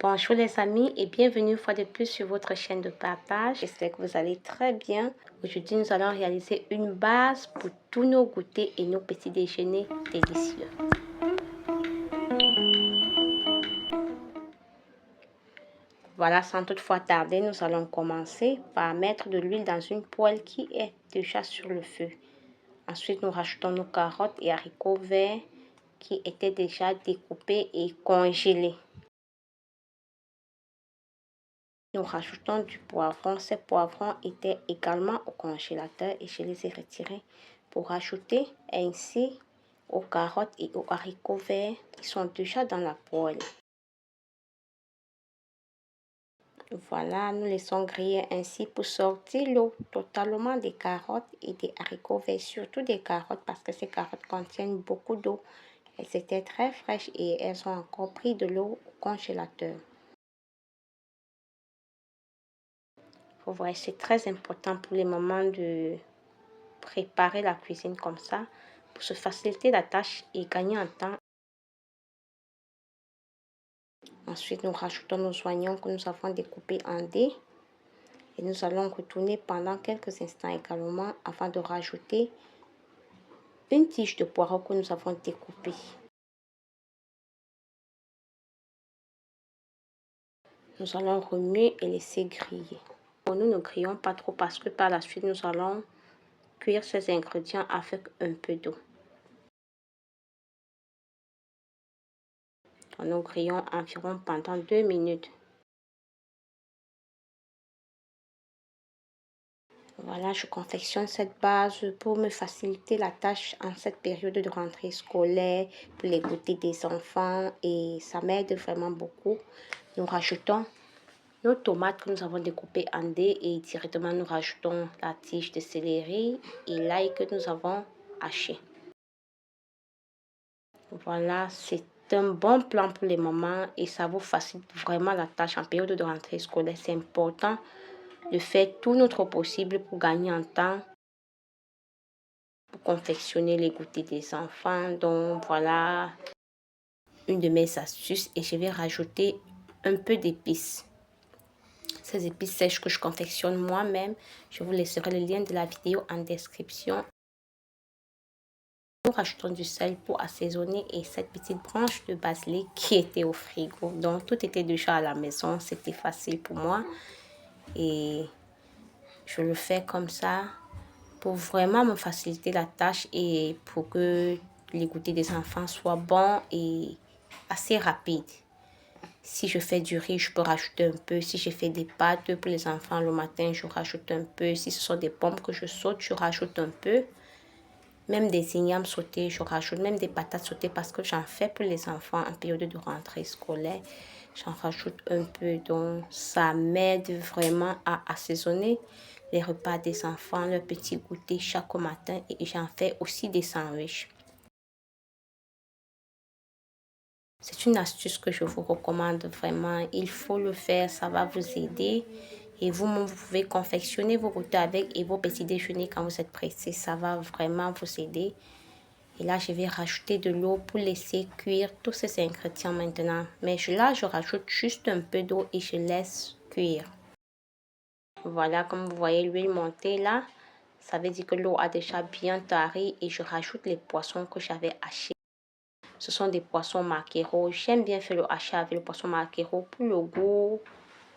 Bonjour les amis et bienvenue une fois de plus sur votre chaîne de partage. J'espère que vous allez très bien. Aujourd'hui, nous allons réaliser une base pour tous nos goûters et nos petits déjeuners délicieux. Voilà, sans toutefois tarder, nous allons commencer par mettre de l'huile dans une poêle qui est déjà sur le feu. Ensuite, nous rajoutons nos carottes et haricots verts qui étaient déjà découpés et congelés. Nous rajoutons du poivron. Ces poivrons étaient également au congélateur et je les ai retirés pour ajouter ainsi aux carottes et aux haricots verts qui sont déjà dans la poêle. Voilà, nous laissons griller ainsi pour sortir l'eau totalement des carottes et des haricots verts, surtout des carottes parce que ces carottes contiennent beaucoup d'eau. Elles étaient très fraîches et elles ont encore pris de l'eau au congélateur. Vous voyez, c'est très important pour les mamans de préparer la cuisine comme ça pour se faciliter la tâche et gagner en temps. Ensuite, nous rajoutons nos oignons que nous avons découpés en dés et nous allons retourner pendant quelques instants également avant de rajouter une tige de poireau que nous avons découpée. Nous allons remuer et laisser griller. Bon, nous ne grillons pas trop parce que par la suite, nous allons cuire ces ingrédients avec un peu d'eau. Nous grillons environ pendant 2 minutes. Voilà, je confectionne cette base pour me faciliter la tâche en cette période de rentrée scolaire, pour les goûters des enfants et ça m'aide vraiment beaucoup. Nous rajoutons nos tomates que nous avons découpées en dés et directement nous rajoutons la tige de céleri et l'ail que nous avons haché. Voilà, c'est un bon plan pour les mamans et ça vous facilite vraiment la tâche en période de rentrée scolaire. C'est important de faire tout notre possible pour gagner en temps, pour confectionner les goûters des enfants. Donc voilà une de mes astuces et je vais rajouter un peu d'épices. Ces épices sèches que je confectionne moi-même, je vous laisserai le lien de la vidéo en description. Nous rajoutons du sel pour assaisonner et cette petite branche de basilic qui était au frigo. Donc tout était déjà à la maison, c'était facile pour moi et je le fais comme ça pour vraiment me faciliter la tâche et pour que les goûters des enfants soient bons et assez rapides. Si je fais du riz, je peux rajouter un peu. Si je fais des pâtes pour les enfants le matin, je rajoute un peu. Si ce sont des pommes que je saute, je rajoute un peu. Même des ignames sautés, je rajoute. Même des patates sautées parce que j'en fais pour les enfants en période de rentrée scolaire. J'en rajoute un peu. Donc, ça m'aide vraiment à assaisonner les repas des enfants, leur petit goûter chaque matin. Et j'en fais aussi des sandwichs. C'est une astuce que je vous recommande vraiment. Il faut le faire, ça va vous aider. Et vous pouvez confectionner vos goûters avec et vos petits déjeuners quand vous êtes pressé. Ça va vraiment vous aider. Et là, je vais rajouter de l'eau pour laisser cuire tous ces ingrédients maintenant. Mais là, je rajoute juste un peu d'eau et je laisse cuire. Voilà, comme vous voyez l'huile monter là. Ça veut dire que l'eau a déjà bien tari et je rajoute les poissons que j'avais hachés. Ce sont des poissons maquereaux. J'aime bien faire le hachis avec le poisson maquereau pour le goût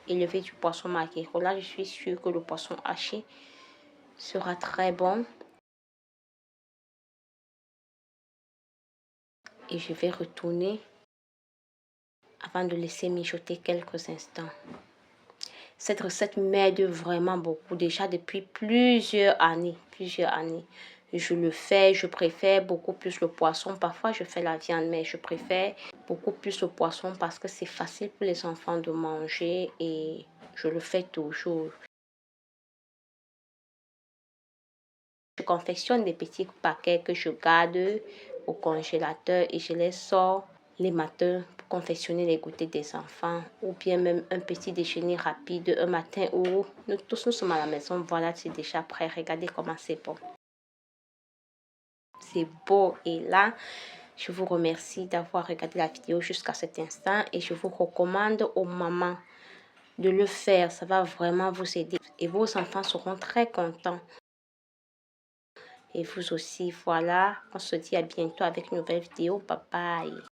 élevé du poisson maquereau. Là, je suis sûre que le poisson haché sera très bon. Et je vais retourner avant de laisser mijoter quelques instants. Cette recette m'aide vraiment beaucoup. Déjà depuis plusieurs années. Je le fais, je préfère beaucoup plus le poisson. Parfois, je fais la viande, mais je préfère beaucoup plus le poisson parce que c'est facile pour les enfants de manger et je le fais toujours. Je confectionne des petits paquets que je garde au congélateur et je les sors les matins pour confectionner les goûters des enfants ou bien même un petit déjeuner rapide un matin où nous tous nous sommes à la maison. Voilà, c'est déjà prêt. Regardez comment c'est bon. C'est beau et là, Je vous remercie d'avoir regardé la vidéo jusqu'à cet instant et je vous recommande aux mamans de le faire. Ça va vraiment vous aider et vos enfants seront très contents. Et vous aussi, voilà. On se dit à bientôt avec une nouvelle vidéo. Bye bye.